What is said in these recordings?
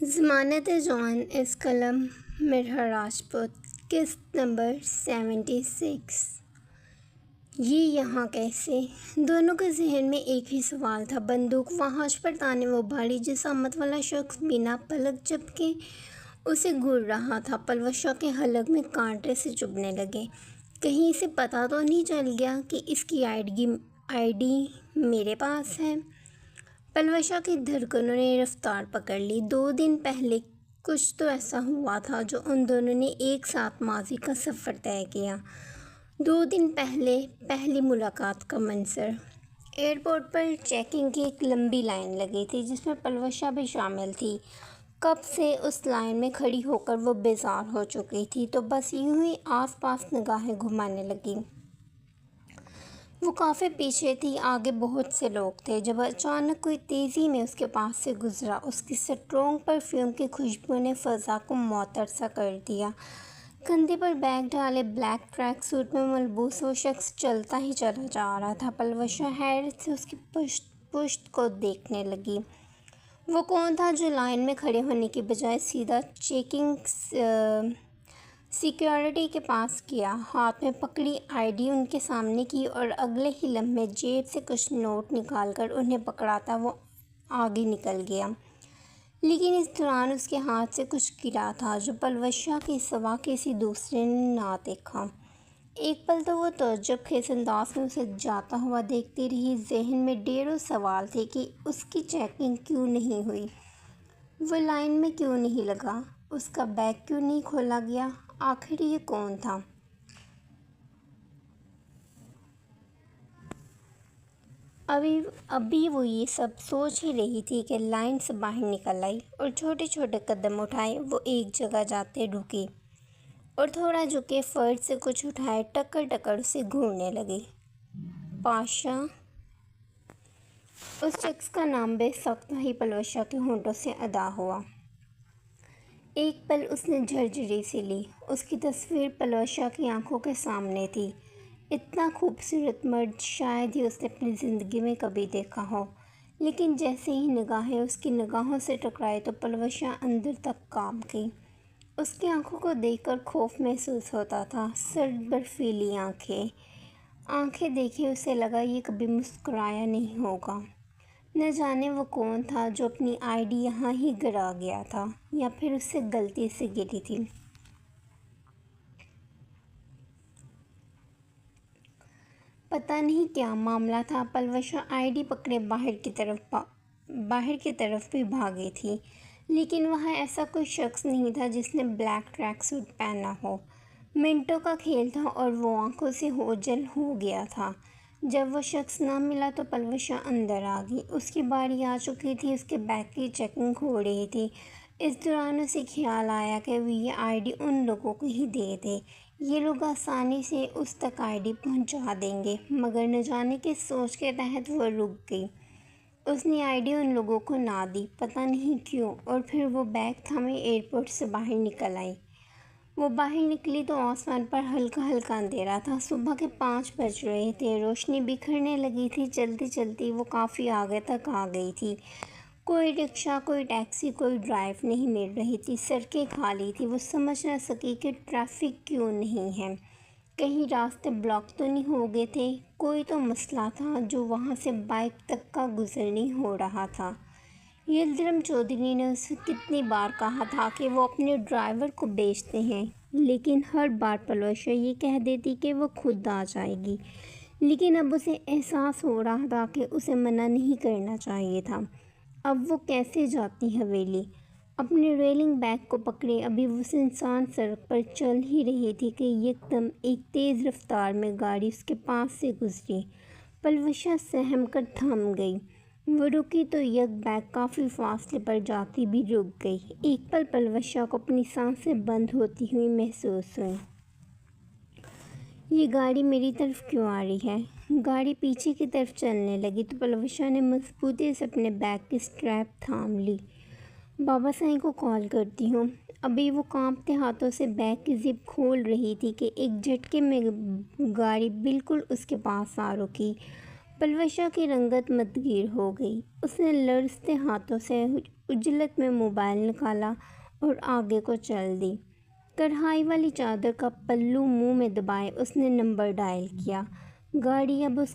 ضمانت جان اس قلم مرحا راجپوت قسط نمبر 76۔ یہ یہاں کیسے؟ دونوں کے ذہن میں ایک ہی سوال تھا۔ بندوق وہاں پر تانے وہ بھاری جسامت والا شخص بنا پلک جھپکے اسے گھور رہا تھا۔ پلوشا کے حلق میں کانٹے سے چبھنے لگے۔ کہیں اسے پتہ تو نہیں چل گیا کہ اس کی آئی ڈی میرے پاس ہے؟ پلوشا کی دھڑکنوں نے رفتار پکڑ لی۔ 2 دن پہلے کچھ تو ایسا ہوا تھا جو ان دونوں نے ایک ساتھ ماضی کا سفر طے کیا۔ 2 دن پہلے پہلی ملاقات کا منظر۔ ایئرپورٹ پر چیکنگ کی ایک لمبی لائن لگی تھی جس میں پلوشا بھی شامل تھی۔ کب سے اس لائن میں کھڑی ہو کر وہ بیزار ہو چکی تھی تو بس یوں ہی آس پاس نگاہیں گھمانے لگی۔ وہ کافی پیچھے تھی، آگے بہت سے لوگ تھے۔ جب اچانک کوئی تیزی میں اس کے پاس سے گزرا، اس کی اسٹرانگ پرفیوم کی خوشبو نے فضا کو معطر سا کر دیا۔ کندھے پر بیگ ڈالے بلیک ٹریک سوٹ میں ملبوس وہ شخص چلتا ہی چلا جا رہا تھا۔ پلوشا حیرت سے اس کی پشت کو دیکھنے لگی۔ وہ کون تھا جو لائن میں کھڑے ہونے کی بجائے سیدھا چیکنگ سیکیورٹی کے پاس گیا، ہاتھ میں پکڑی آئی ڈی ان کے سامنے کی اور اگلے ہی لمحے جیب سے کچھ نوٹ نکال کر انہیں پکڑاتا وہ آگے نکل گیا۔ لیکن اس دوران اس کے ہاتھ سے کچھ گرا تھا جو پلوشا کے سوا کسی دوسرے نے نہ دیکھا۔ ایک پل تو وہ تعجب خیز انداز میں اسے جاتا ہوا دیکھتی رہی۔ ذہن میں ڈھیروں سوال تھے کہ اس کی چیکنگ کیوں نہیں ہوئی، وہ لائن میں کیوں نہیں لگا، اس کا بیگ کیوں نہیں کھولا گیا، آخر یہ کون تھا؟ ابھی وہ یہ سب سوچ ہی رہی تھی کہ لائن سے باہر نکل آئی اور چھوٹے چھوٹے قدم اٹھائے وہ ایک جگہ جاتے رکی اور تھوڑا جھکے فرش سے کچھ اٹھائے ٹکر ٹکر اسے گھورنے لگی۔ پاشا، اس شخص کا نام بے ساختہ ہی پلوشا کے ہونٹوں سے ادا ہوا۔ ایک پل اس نے جھرجھری سی لی۔ اس کی تصویر پلوشا کی آنکھوں کے سامنے تھی۔ اتنا خوبصورت مرد شاید ہی اس نے اپنی زندگی میں کبھی دیکھا ہو، لیکن جیسے ہی نگاہیں اس کی نگاہوں سے ٹکرائی تو پلوشا اندر تک کانپ گئی۔ اس کی آنکھوں کو دیکھ کر خوف محسوس ہوتا تھا، سرد برفیلی آنکھیں دیکھے اسے لگا یہ کبھی مسکرایا نہیں ہوگا۔ نہ جانے وہ کون تھا جو اپنی آئی ڈی یہاں ہی گرا گیا تھا یا پھر اس سے غلطی سے گری تھی۔ پتہ نہیں کیا معاملہ تھا۔ پلوشا آئی ڈی پکڑے باہر کی طرف بھی بھاگی تھی، لیکن وہاں ایسا کوئی شخص نہیں تھا جس نے بلیک ٹریک سوٹ پہنا ہو۔ منٹوں کا کھیل تھا اور وہ آنکھوں سے اوجھل ہو گیا تھا۔ جب وہ شخص نہ ملا تو پلوشا اندر آ گئی۔ اس کی باری آ چکی تھی، اس کے بیگ کی چیکنگ ہو رہی تھی۔ اس دوران اسے خیال آیا کہ وہ یہ آئی ڈی ان لوگوں کو ہی دے دے، یہ لوگ آسانی سے اس تک آئی ڈی پہنچا دیں گے، مگر نہ جانے کس سوچ کے تحت وہ رک گئی۔ اس نے آئی ڈی ان لوگوں کو نہ دی، پتہ نہیں کیوں، اور پھر وہ بیگ تھامے ایئرپورٹ سے باہر نکل آئی۔ وہ باہر نکلی تو آسمان پر ہلکا ہلکا اندھیرا تھا۔ صبح کے 5 بج رہے تھے، روشنی بکھرنے لگی تھی۔ چلتی چلتی وہ کافی آگے تک آ گئی تھی۔ کوئی رکشہ، کوئی ٹیکسی، کوئی ڈرائیو نہیں مل رہی تھی، سڑکیں خالی تھیں۔ وہ سمجھ نہ سکی کہ ٹریفک کیوں نہیں ہے، کہیں راستے بلاک تو نہیں ہو گئے تھے۔ کوئی تو مسئلہ تھا جو وہاں سے بائک تک کا گزر نہیں ہو رہا تھا۔ یلدرم چودھری نے اسے کتنی بار کہا تھا کہ وہ اپنے ڈرائیور کو بھیجتے ہیں، لیکن ہر بار پلوشا یہ کہہ دیتی کہ وہ خود آ جائے گی۔ لیکن اب اسے احساس ہو رہا تھا کہ اسے منع نہیں کرنا چاہیے تھا۔ اب وہ کیسے جاتی حویلی؟ اپنے ریلنگ بیگ کو پکڑے ابھی وہ سنسان سڑک پر چل ہی رہی تھی کہ یکدم ایک تیز رفتار میں گاڑی اس کے پاس سے گزری۔ پلوشا سہم کر تھم گئی۔ وہ رکی تو یک بیگ کافی فاصلے پر جاتی بھی رک گئی۔ ایک پل پلوشا کو اپنی سانسیں بند ہوتی ہوئی محسوس ہوئی۔ یہ گاڑی میری طرف کیوں آ رہی ہے؟ گاڑی پیچھے کی طرف چلنے لگی تو پلوشا نے مضبوطی سے اپنے بیگ کی اسٹریپ تھام لی۔ بابا سائیں کو کال کرتی ہوں۔ ابھی وہ کانپتے ہاتھوں سے بیگ کی زپ کھول رہی تھی کہ ایک جھٹکے میں گاڑی بالکل اس کے پاس آ رکی۔ پلوشا کی رنگت مدگیر ہو گئی۔ اس نے لرزتے ہاتھوں سے عجلت میں موبائل نکالا اور آگے کو چل دی۔ کڑھائی والی چادر کا پلو منہ میں دبائے اس نے نمبر ڈائل کیا۔ گاڑی اب اس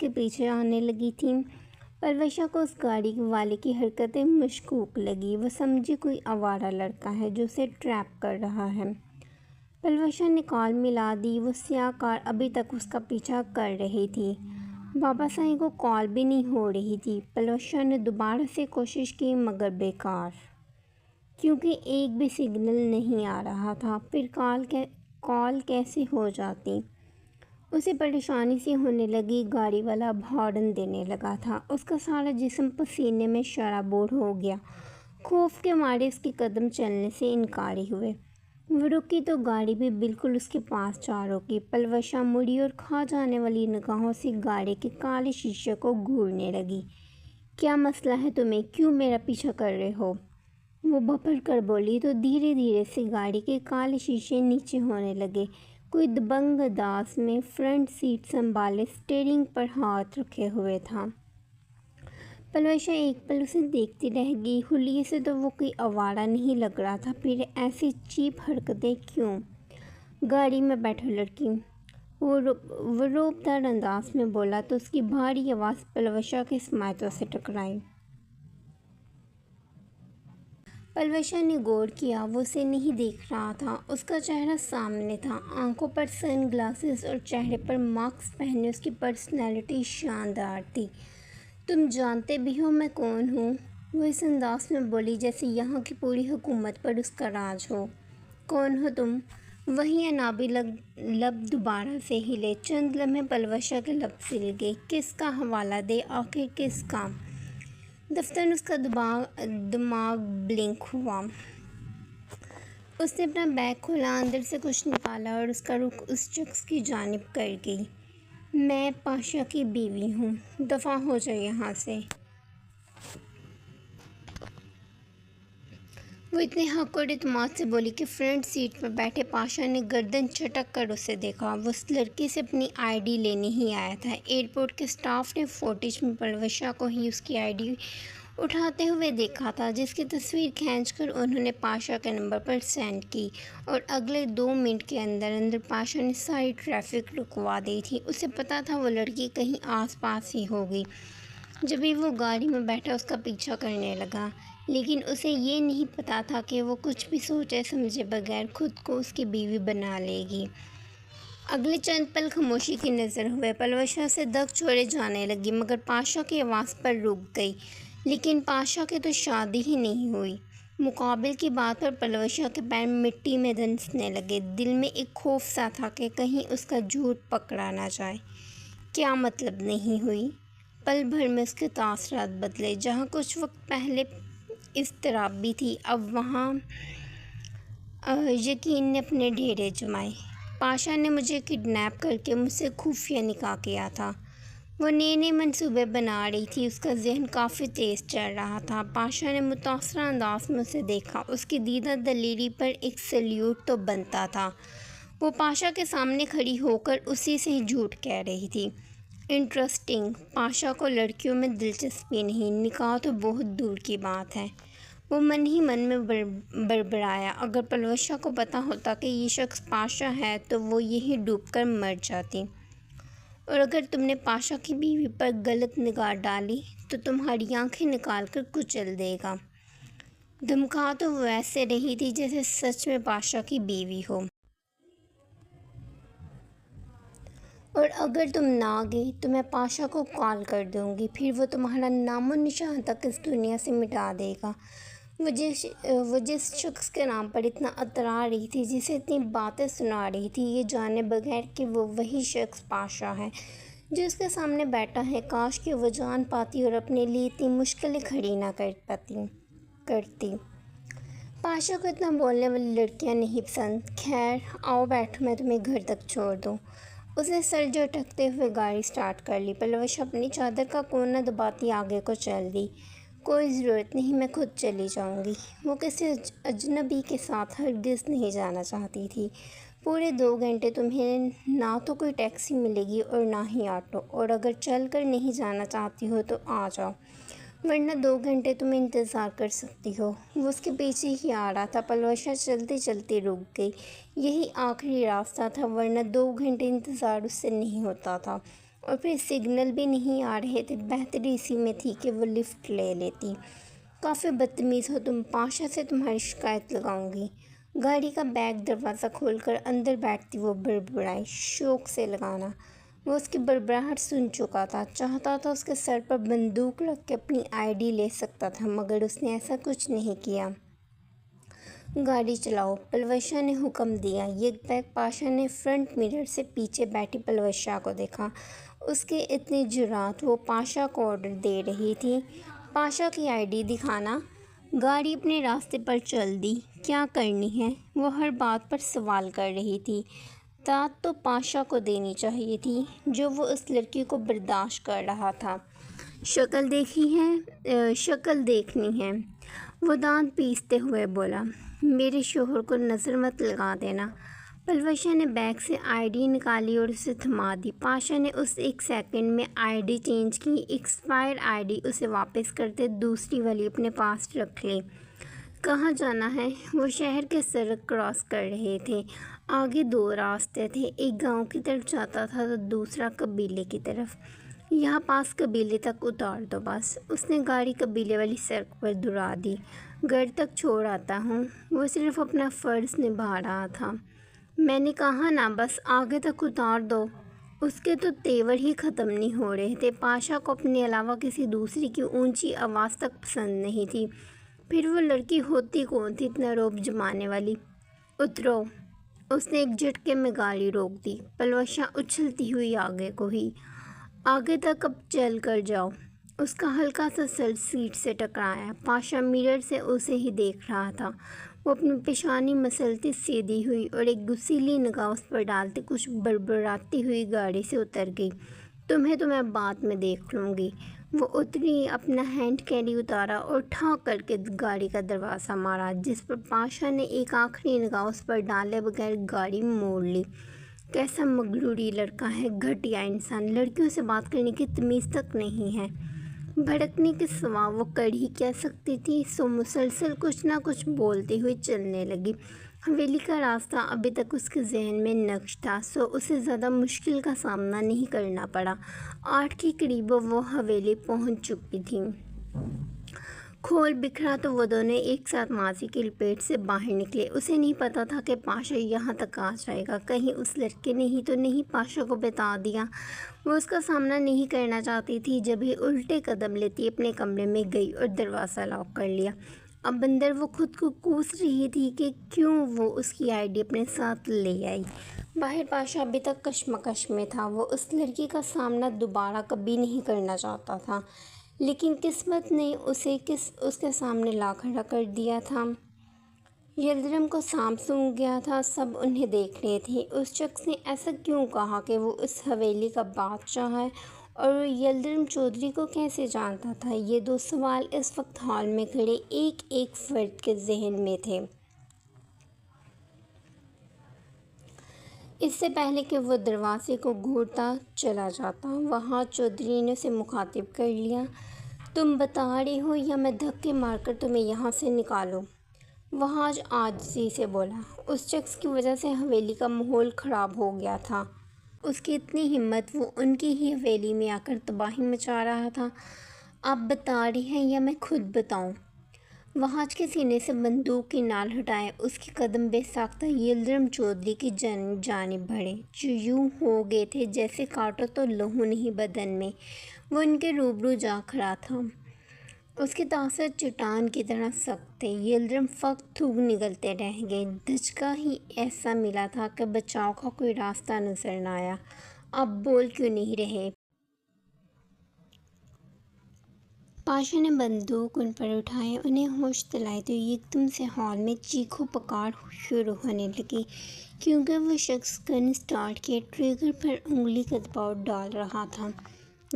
کے پیچھے آنے لگی تھی۔ پلوشا کو اس گاڑی والے کی حرکتیں مشکوک لگی۔ وہ سمجھی کوئی آوارہ لڑکا ہے جو اسے ٹریپ کر رہا ہے۔ پلوشا نے کال ملا دی۔ وہ سیاہ کار ابھی تک اس کا پیچھا کر رہی تھی۔ بابا سائیں کو کال بھی نہیں ہو رہی تھی۔ پلوشا نے دوبارہ سے کوشش کی مگر بیکار، کیونکہ ایک بھی سگنل نہیں آ رہا تھا۔ پھر کال کیسے ہو جاتی؟ اسے پریشانی سی ہونے لگی۔ گاڑی والا اب ہارن دینے لگا تھا۔ اس کا سارا جسم پسینے میں شرابور ہو گیا۔ خوف کے مارے اس کے قدم چلنے سے انکاری ہوئے۔ وہ رکی تو گاڑی بھی بالکل اس کے پاس جا رکی۔ پلوشا مڑی اور کھا جانے والی نگاہوں سے گاڑی کے کالے شیشے کو گھورنے لگی۔ کیا مسئلہ ہے تمہیں؟ کیوں میرا پیچھا کر رہے ہو؟ وہ بھپڑ کر بولی تو دھیرے دھیرے سے گاڑی کے کالے شیشے نیچے ہونے لگے۔ کوئی دبنگ انداز میں فرنٹ سیٹ سنبھالے اسٹیئرنگ پر ہاتھ رکھے ہوئے تھا۔ پلوشا ایک پل اسے دیکھتی رہ گئی۔ حلیے سے تو وہ کوئی آوارہ نہیں لگ رہا تھا، پھر ایسی چیپ حرکتیں کیوں؟ گاڑی میں بیٹھو لڑکی، وہ روب دار انداز میں بولا تو اس کی بھاری آواز پلوشا کے سماعتوں سے ٹکرائی۔ پلوشا نے غور کیا، وہ اسے نہیں دیکھ رہا تھا۔ اس کا چہرہ سامنے تھا، آنکھوں پر سن گلاسز اور چہرے پر ماسک پہنے اس کی پرسنالٹی شاندار تھی۔ تم جانتے بھی ہو میں کون ہوں؟ وہ اس انداز میں بولی جیسے یہاں کی پوری حکومت پر اس کا راج ہو۔ کون ہو تم؟ وہی عنابی لب دوبارہ سے ہلے۔ چند لمحے پلوشا کے لب سل گئے۔ کس کا حوالہ دے؟ آخر کس کا؟ دفتر اس کا دماغ بلنک ہوا۔ اس نے اپنا بیگ کھولا، اندر سے کچھ نکالا اور اس کا رخ اس شخص کی جانب کر گئی۔ میں پاشا کی بیوی ہوں، دفع ہو جاؤ یہاں سے۔ وہ اتنے حق اور اعتماد سے بولی کہ فرنٹ سیٹ پر بیٹھے پاشا نے گردن چٹک کر اسے دیکھا۔ وہ اس لڑکی سے اپنی آئی ڈی لینے ہی آیا تھا۔ ایئرپورٹ کے اسٹاف نے فوٹیج میں پلوشا کو ہی اس کی آئی ڈی اٹھاتے ہوئے دیکھا تھا، جس کی تصویر کھینچ کر انہوں نے پاشا کے نمبر پر سینڈ کی، اور اگلے 2 منٹ کے اندر پاشا نے ساری ٹریفک رکوا دی تھی۔ اسے پتا تھا وہ لڑکی کہیں آس پاس ہی ہوگی۔ جبھی وہ گاڑی میں بیٹھا اس کا پیچھا کرنے لگا، لیکن اسے یہ نہیں پتا تھا کہ وہ کچھ بھی سوچے سمجھے بغیر خود کو اس کی بیوی بنا لے گی۔ اگلے چند پل خاموشی کی نظر ہوئے۔ پلوشا سے دگ چھوڑے جانے لگی مگر پاشا کی آواز پر رک گئی۔ لیکن پاشا کی تو شادی ہی نہیں ہوئی۔ مقابل کی بات پر پلوشا کے پیر مٹی میں دھنسنے لگے۔ دل میں ایک خوف سا تھا کہ کہیں اس کا جھوٹ پکڑا نہ جائے۔ کیا مطلب نہیں ہوئی؟ پل بھر میں اس کے تاثرات بدلے۔ جہاں کچھ وقت پہلے اضطراب بھی تھی، اب وہاں یقین نے اپنے ڈیرے جمائے۔ پاشا نے مجھے کڈنیپ کر کے مجھ سے خفیہ نکاح کیا تھا۔ وہ نئے منصوبے بنا رہی تھی۔ اس کا ذہن کافی تیز چل رہا تھا۔ پاشا نے متاثرہ انداز میں اسے دیکھا۔ اس کی دیدہ دلیری پر ایک سلیوٹ تو بنتا تھا۔ وہ پاشا کے سامنے کھڑی ہو کر اسی سے جھوٹ کہہ رہی تھی۔ انٹرسٹنگ۔ پاشا کو لڑکیوں میں دلچسپی نہیں، نکاح تو بہت دور کی بات ہے۔ وہ من ہی من میں بڑبڑایا، اگر پلوشا کو پتا ہوتا کہ یہ شخص پاشا ہے تو وہ یہی ڈوب کر مر جاتی، اور اگر تم نے پاشا کی بیوی پر غلط نگاہ ڈالی تو تمہاری آنکھیں نکال کر کچل دے گا۔ دھمکا تو وہ ایسے رہی تھی جیسے سچ میں پاشا کی بیوی ہو۔ اور اگر تم نہ گئی تو میں پاشا کو کال کر دوں گی، پھر وہ تمہارا نام و نشان تک اس دنیا سے مٹا دے گا۔ وہ جس شخص کے نام پر اتنا اترا رہی تھی، جسے اتنی باتیں سنا رہی تھی، یہ جانے بغیر کہ وہ وہی شخص پاشا ہے جو اس کے سامنے بیٹھا ہے۔ کاش کہ وہ جان پاتی اور اپنے لیے اتنی مشکلیں کھڑی نہ کرتی۔ پاشا کو اتنا بولنے والی لڑکیاں نہیں پسند۔ خیر آؤ بیٹھو، میں تمہیں گھر تک چھوڑ دوں۔ اس نے سر جھٹکتے ہوئے گاڑی سٹارٹ کر لی۔ پلوشا اپنی چادر کا کونا دباتی آگے کو چل دی۔ کوئی ضرورت نہیں، میں خود چلی جاؤں گی۔ وہ کسی اجنبی کے ساتھ ہرگز نہیں جانا چاہتی تھی۔ پورے 2 گھنٹے تمہیں نہ تو کوئی ٹیکسی ملے گی اور نہ ہی آٹو، اور اگر چل کر نہیں جانا چاہتی ہو تو آ جاؤ، ورنہ 2 گھنٹے تم انتظار کر سکتی ہو۔ وہ اس کے پیچھے ہی آ رہا تھا۔ پلوشا چلتے چلتے رک گئی۔ یہی آخری راستہ تھا، ورنہ 2 گھنٹے انتظار اس سے نہیں ہوتا تھا، اور پھر سگنل بھی نہیں آ رہے تھے۔ بہتر اسی میں تھی کہ وہ لفٹ لے لیتی۔ کافی بدتمیز ہو تم، پاشا سے تمہاری شکایت لگاؤں گی۔ گاڑی کا بیک دروازہ کھول کر اندر بیٹھتی وہ بڑبڑائی، شوق سے لگانا۔ وہ اس کی بڑبڑاہٹ سن چکا تھا، چاہتا تھا اس کے سر پر بندوق رکھ کے اپنی ID لے سکتا تھا، مگر اس نے ایسا کچھ نہیں کیا۔ گاڑی چلاؤ، پلوشا نے حکم دیا۔ یک بیک پاشا نے فرنٹ مرر سے پیچھے بیٹھی پلوشا کو دیکھا۔ اس کے اتنی جرأت، وہ پاشا کو آرڈر دے رہی تھی، پاشا کی ID دکھانا۔ گاڑی اپنے راستے پر چل دی۔ کیا کرنی ہے؟ وہ ہر بات پر سوال کر رہی تھی۔ داد تو پاشا کو دینی چاہیے تھی، جو وہ اس لڑکی کو برداشت کر رہا تھا۔ شکل دیکھنی ہے، وہ دانت پیستے ہوئے بولا۔ میرے شوہر کو نظر مت لگا دینا۔ پلوشا نے بیگ سے ID نکالی اور اسے تھما دی۔ پاشا نے اس 1 سیکنڈ میں ID چینج کی، ایکسپائر ID اسے واپس کرتے دوسری والی اپنے پاس رکھ لی۔ کہاں جانا ہے؟ وہ شہر کے سڑک کراس کر رہے تھے۔ آگے 2 راستے تھے، ایک گاؤں کی طرف جاتا تھا تو دوسرا قبیلے کی طرف۔ یہاں پاس قبیلے تک اتار دو بس۔ اس نے گاڑی قبیلے والی سڑک پر دھرا دی۔ گھر تک چھوڑ آتا ہوں۔ وہ صرف اپنا فرض نبھا رہا تھا۔ میں نے کہا نا بس آگے تک اتار دو۔ اس کے تو تیور ہی ختم نہیں ہو رہے تھے۔ پاشا کو اپنے علاوہ کسی دوسری کی اونچی آواز تک پسند نہیں تھی، پھر وہ لڑکی ہوتی کون تھی اتنا رعب جمانے والی؟ اترو۔ اس نے ایک جھٹکے میں گاڑی روک دی۔ پلوشا اچھلتی ہوئی آگے کو ہی۔ آگے تک اب چل کر جاؤ۔ اس کا ہلکا سا سر سیٹ سے ٹکرایا۔ پاشا مرر سے اسے ہی دیکھ رہا تھا۔ وہ اپنی پیشانی مسلتی سیدھی ہوئی اور ایک غصیلی نگاہ اس پر ڈالتے کچھ بڑبڑاتی ہوئی گاڑی سے اتر گئی۔ تمہیں تو میں بعد میں دیکھ لوں گی۔ وہ اتری، اپنا ہینڈ کیری اتارا اور ٹھاک کر کے گاڑی کا دروازہ مارا، جس پر پاشا نے ایک آخری نگاہ اس پر ڈالے بغیر گاڑی موڑ لی۔ کیسا مغروری لڑکا ہے، گھٹیا انسان، لڑکیوں سے بات کرنے کی تمیز تک نہیں ہے۔ بھڑکنے کے سوا وہ کر ہی کیا سکتی تھی، سو مسلسل کچھ نہ کچھ بولتی ہوئی چلنے لگی۔ حویلی کا راستہ ابھی تک اس کے ذہن میں نقش تھا، سو اسے زیادہ مشکل کا سامنا نہیں کرنا پڑا۔ 8 کے قریب وہ حویلی پہنچ چکی تھی۔ کھول بکھرا تو وہ دونوں ایک ساتھ ماضی کی لپیٹ سے باہر نکلے۔ اسے نہیں پتا تھا کہ پاشا یہاں تک آ جائے گا۔ کہیں اس لڑکے نے ہی تو نہیں پاشا کو بتا دیا۔ وہ اس کا سامنا نہیں کرنا چاہتی تھی، جب ہی الٹے قدم لیتی اپنے کمرے میں گئی اور دروازہ لاک کر لیا۔ اب اندر وہ خود کو کوس رہی تھی کہ کیوں وہ اس کی ID اپنے ساتھ لے آئی۔ باہر پاشا ابھی تک کشمکش میں تھا۔ وہ اس لڑکی کا سامنا دوبارہ کبھی نہیں کرنا چاہتا تھا، لیکن قسمت نے اسے اس کے سامنے لا کھڑا کر دیا تھا۔ یلدرم کو سانپ سونگھ گیا تھا، سب انہیں دیکھ رہے تھے۔ اس شخص نے ایسا کیوں کہا کہ وہ اس حویلی کا بادشاہ ہے، اور یلدرم چودھری کو کیسے جانتا تھا؟ یہ 2 سوال اس وقت ہال میں کھڑے ایک ایک فرد کے ذہن میں تھے۔ اس سے پہلے کہ وہ دروازے کو گھورتا چلا جاتا، وہاں چودھری نے اسے مخاطب کر لیا۔ تم بتا رہے ہو یا میں دھکے مار کر تمہیں یہاں سے نکالوں؟ وہ آج عاجزی سے بولا۔ اس شخص کی وجہ سے حویلی کا ماحول خراب ہو گیا تھا۔ اس کی اتنی ہمت، وہ ان کی ہی حویلی میں آ کر تباہی مچا رہا تھا۔ آپ بتا رہے ہیں یا میں خود بتاؤں؟ وہاج کے سینے سے بندوق کی نال ہٹائے اس کے قدم بے ساختہ یلدرم چودھری کی جانب بڑھے، جو یوں ہو گئے تھے جیسے کاٹو تو لہو نہیں بدن میں۔ وہ ان کے روبرو جا کھڑا تھا۔ اس کے تاثر چٹان کی طرح سخت تھے۔ یلدرم فقط تھوک نگلتے رہ گئے۔ دھچکا ہی ایسا ملا تھا کہ بچاؤ کا کوئی راستہ نظر نہ آیا۔ آپ بول کیوں نہیں رہے؟ پاشا نے بندوق ان پر اٹھائے، انہیں ہوش دلائے تو یکدم سے ہال میں چیخو پکار شروع ہونے لگی، کیونکہ وہ شخص گن سٹارٹ کیے ٹریگر پر انگلی کا دباؤ ڈال رہا تھا۔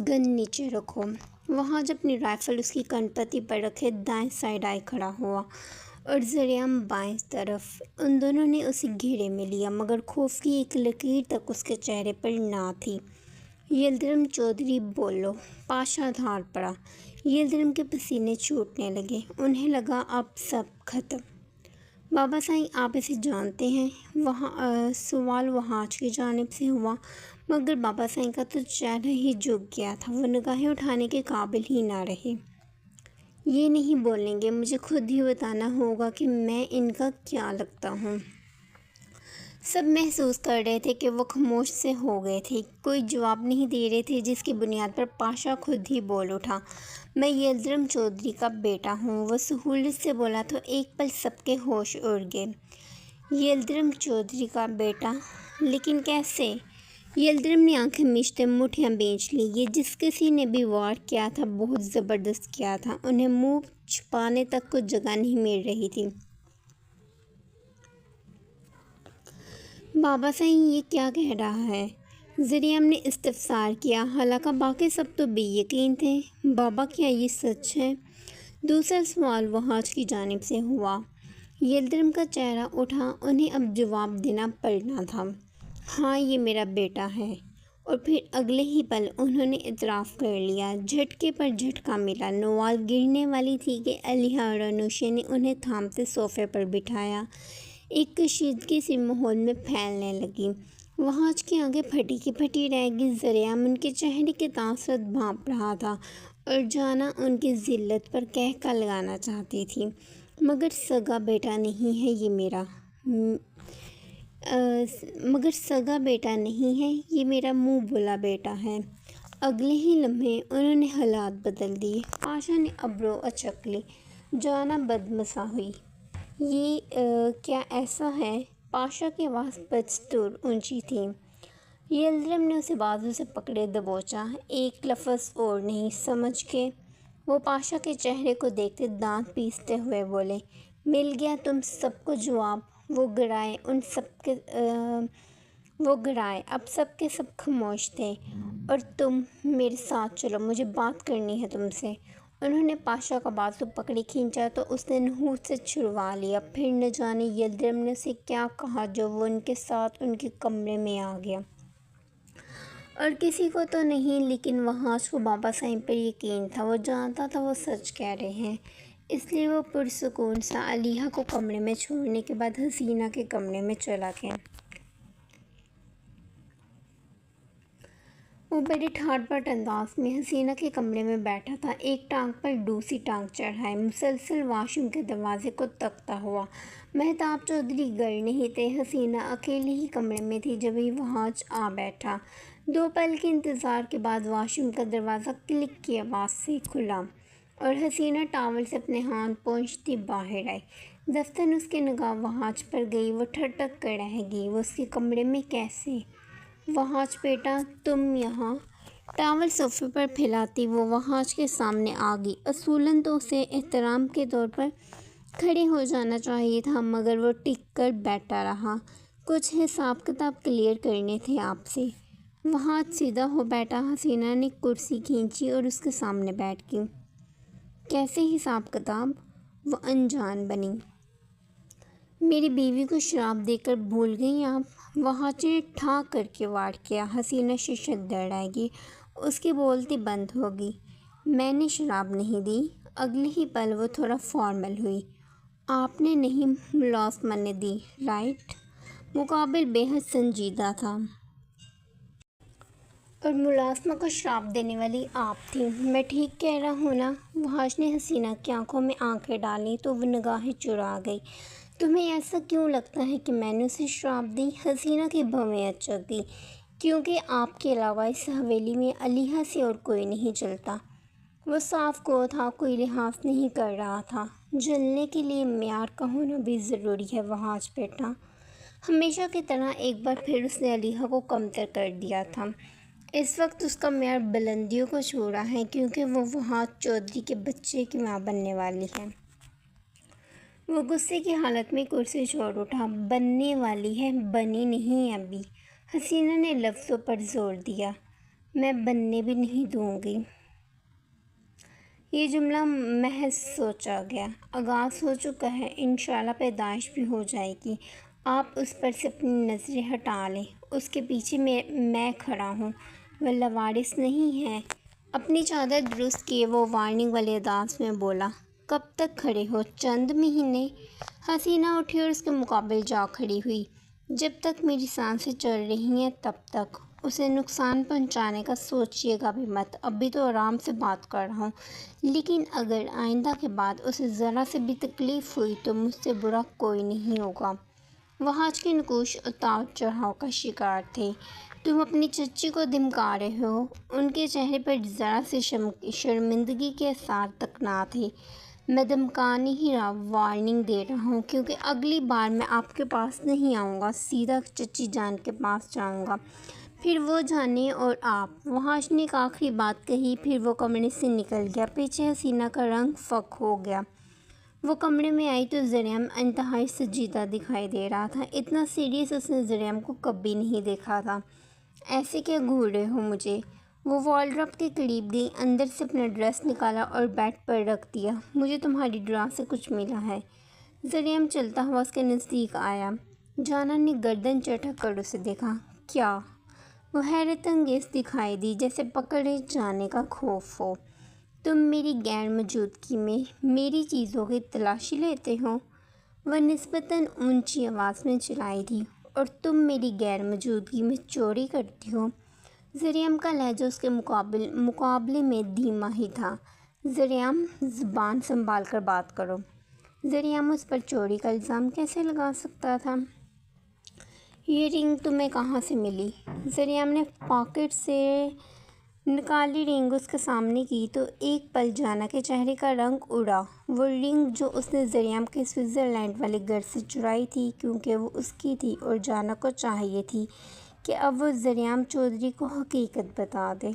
گن نیچے رکھو۔ وہاج اپنی رائفل اس کی کن پٹی پر رکھے دائیں سائڈ آئے کھڑا ہوا اور زریام بائیں طرف۔ ان دونوں نے اسے گھیرے میں لیا، مگر خوف کی ایک لکیر تک اس کے چہرے پر نہ تھی۔ یلدرم چودھری بولو۔ پاشا دھاڑ پڑا۔ یلدرم کے پسینے چھوٹنے لگے۔ انہیں لگا اب سب ختم۔ بابا سائیں آپ اسے جانتے ہیں؟ سوال وہاج کی جانب سے ہوا، مگر بابا سائیں کا تو چہرہ ہی جھک گیا تھا، وہ نگاہیں اٹھانے کے قابل ہی نہ رہے۔ یہ نہیں بولیں گے، مجھے خود ہی بتانا ہوگا کہ میں ان کا کیا لگتا ہوں۔ سب محسوس کر رہے تھے کہ وہ خاموش سے ہو گئے تھے، کوئی جواب نہیں دے رہے تھے، جس کی بنیاد پر پاشا خود ہی بول اٹھا، میں یلدرم چودھری کا بیٹا ہوں۔ وہ سہولت سے بولا تو ایک پل سب کے ہوش اڑ گئے۔ یلدرم چودھری کا بیٹا؟ لیکن کیسے؟ یلدرم نے آنکھیں میچتے مٹھیاں بھینچ لی۔ یہ جس کسی نے بھی وار کیا تھا بہت زبردست کیا تھا، انہیں منہ چھپانے تک کو جگہ نہیں مل رہی تھی۔ بابا سائیں یہ کیا کہہ رہا ہے؟ زریام نے استفسار کیا، حالانکہ باقی سب تو بے یقین تھے۔ بابا کیا یہ سچ ہے؟ دوسرا سوال وہاج کی جانب سے ہوا۔ یلدرم کا چہرہ اٹھا، انہیں اب جواب دینا پڑنا تھا۔ ہاں یہ میرا بیٹا ہے۔ اور پھر اگلے ہی پل انہوں نے اعتراف کر لیا۔ جھٹکے پر جھٹکا ملا، نوال گرنے والی تھی کہ علیحہ اور انوشے نے انہیں تھامتے صوفے پر بٹھایا۔ ایک کشیدگی سی ماحول میں پھیلنے لگی۔ وہاج کی آنکھیں پھٹی کی پھٹی رہ گئی۔ زریام ان کے چہرے کے تاثرات بھانپ رہا تھا اور جانا ان کی ذلت پر کہکا لگانا چاہتی تھی، مگر سگا بیٹا نہیں ہے یہ میرا منہ بولا بیٹا ہے۔ اگلے ہی لمحے انہوں نے حالات بدل دیے۔ پاشا نے ابرو اچک لی، جانا بدمزہ ہوئی۔ یہ کیا ایسا ہے؟ پاشا کی آواز بدستور اونچی تھی۔ یلدرم نے اسے بازو سے پکڑے دبوچا، ایک لفظ اور نہیں، سمجھ گئے؟ وہ پاشا کے چہرے کو دیکھتے دانت پیستے ہوئے بولے، مل گیا تم سب کو جواب۔ وہ گڑائے، اب سب کے سب خاموش تھے۔ اور تم میرے ساتھ چلو، مجھے بات کرنی ہے تم سے۔ انہوں نے پاشا کا بازو پکڑے کھینچا تو اس نے نحوست سے چھڑوا لیا۔ پھر نہ جانے یلدرم نے اسے کیا کہا جو وہ ان کے ساتھ ان کے کمرے میں آ گیا۔ اور کسی کو تو نہیں، لیکن وہاج کو بابا سائیں پر یقین تھا، وہ جانتا تھا وہ سچ کہہ رہے ہیں، اس لیے وہ پرسکون سا علیحہ کو کمرے میں چھوڑنے کے بعد حسینہ کے کمرے میں چلا گیا۔ وہ بڑے ٹھاٹ بٹ انداز میں حسینہ کے کمرے میں بیٹھا تھا، ایک ٹانگ پر دوسری ٹانگ چڑھائے، مسلسل واش روم کے دروازے کو تکتا ہوا۔ مہتاب چودھری گھر نہیں تھے، حسینہ اکیلی ہی کمرے میں تھی، جبھی وہاج آ بیٹھا۔ 2 پل کے انتظار کے بعد واش روم کا دروازہ کلک کی آواز سے کھلا اور حسینہ ٹاول سے اپنے ہاتھ پونچھتی باہر آئی۔ دفتراً اس کی نگاہ وہاج پر گئی، وہ ٹھٹک کر رہ گئی، وہ اس کے کمرے میں کیسے؟ وہاج بیٹا تم یہاں؟ ٹاول صوفے پر پھیلاتی وہ وہاج کے سامنے آ گئی۔ اصولاً تو اسے احترام کے طور پر کھڑے ہو جانا چاہیے تھا، مگر وہ ٹک کر بیٹھا رہا۔ کچھ حساب کتاب کلیئر کرنے تھے آپ سے۔ وہاج سیدھا ہو بیٹھا۔ حسینہ نے کرسی کھینچی اور اس کے سامنے بیٹھ گئی۔ کیسے حساب کتاب؟ وہ انجان بنی۔ میری بیوی کو شراب دے کر بھول گئیں آپ؟ وہاج نے ٹھا کر کے وار کیا۔ حسینہ سے شدید رہ گئی، اس کی بولتی بند ہو گئی۔ میں نے شراب نہیں دی۔ اگلے ہی پل وہ تھوڑا فارمل ہوئی۔ آپ نے نہیں، ملازمہ نے دی، رائٹ؟ مقابل بے حد سنجیدہ تھا۔ اور ملازمہ کو شراب دینے والی آپ تھیں، میں ٹھیک کہہ رہا ہوں نا؟ وہاج نے حسینہ کی آنکھوں میں آنکھیں ڈالیں تو وہ نگاہیں چرا گئی۔ تمہیں ایسا کیوں لگتا ہے کہ میں نے اسے شراب دی؟ حسینہ کی بھویں اچک گئی، کیونکہ آپ کے علاوہ اس حویلی میں علیحہ سے اور کوئی نہیں چلتا۔ وہ صاف گو تھا، کوئی لحاظ نہیں کر رہا تھا۔ جلنے کے لیے معیار کا ہونا بھی ضروری ہے وہاج بیٹا۔ ہمیشہ کی طرح ایک بار پھر اس نے علیحہ کو کمتر کر دیا تھا۔ اس وقت اس کا معیار بلندیوں کو چھو رہا ہے، کیونکہ وہ وہاج چودھری کے بچے کی ماں بننے والی ہے۔ وہ غصے کی حالت میں کرسی چھوڑ اٹھا۔ بننے والی ہے، بنی نہیں ابھی۔ حسینہ نے لفظوں پر زور دیا۔ میں بننے بھی نہیں دوں گی۔ یہ جملہ محض سوچا گیا، آغاز ہو چکا ہے، انشاءاللہ پیدائش بھی ہو جائے گی۔ آپ اس پر سے اپنی نظریں ہٹا لیں، اس کے پیچھے میں کھڑا ہوں، وہ لاوارث نہیں ہے۔ اپنی چادر درست کیے وہ وارننگ والے انداز میں بولا، کب تک کھڑے ہو؟ چند مہینے؟ حسینہ اٹھی اور اس کے مقابل جا کھڑی ہوئی۔ جب تک میری سانسیں چل رہی ہیں تب تک۔ اسے نقصان پہنچانے کا سوچیے گا بھی مت، ابھی تو آرام سے بات کر رہا ہوں، لیکن اگر آئندہ کے بعد اسے ذرا سے بھی تکلیف ہوئی تو مجھ سے برا کوئی نہیں ہوگا۔ وہ آج کے نقوش اتار چڑھاؤ کا شکار تھے۔ تم اپنی چچی کو دھمکا رہے ہو؟ ان کے چہرے پر ذرا سے شرمندگی کے آثار تک نہ تھے۔ میں دھمکا نہیں رہا، وارننگ دے رہا ہوں، کیونکہ اگلی بار میں آپ کے پاس نہیں آؤں گا، سیدھا چچی جان کے پاس جاؤں گا، پھر وہ جانے اور آپ۔ وحاش نے ایک آخری بات کہی، پھر وہ کمرے سے نکل گیا۔ پیچھے حسینہ کا رنگ فک ہو گیا۔ وہ کمرے میں آئی تو زریم انتہائی سنجیدہ دکھائی دے رہا تھا۔ اتنا سیریس اس نے زریم کو کبھی نہیں دیکھا تھا۔ ایسے کیا گھور رہے ہو مجھے؟ وہ وارڈروب کے قریب گئی، اندر سے اپنا ڈریس نکالا اور بیڈ پر رکھ دیا۔ مجھے تمہاری ڈرا سے کچھ ملا ہے؟ زریم چلتا ہوا اس کے نزدیک آیا۔ جانا نے گردن جھٹک کر اسے دیکھا۔ کیا؟ وہ حیرت انگیز دکھائی دی، جیسے پکڑے جانے کا خوف ہو۔ تم میری غیر موجودگی میں میری چیزوں کی تلاشی لیتے ہو؟ وہ نسبتاً اونچی آواز میں چلائی تھی۔ اور تم میری غیر موجودگی میں چوری کرتی ہو؟ زریم کا لہجہ اس کے مقابلے میں دھیما ہی تھا۔ زریم، زبان سنبھال کر بات کرو۔ زریم اس پر چوری کا الزام کیسے لگا سکتا تھا؟ یہ رنگ تمہیں کہاں سے ملی؟ زریم نے پاکٹ سے نکالی رنگ اس کے سامنے کی تو ایک پل جانا کے چہرے کا رنگ اڑا۔ وہ رنگ جو اس نے زریم کے سوئٹزرلینڈ والے گھر سے چرائی تھی، کیونکہ وہ اس کی تھی اور جانا کو چاہیے تھی کہ اب وہ زریم چودھری کو حقیقت بتا دے۔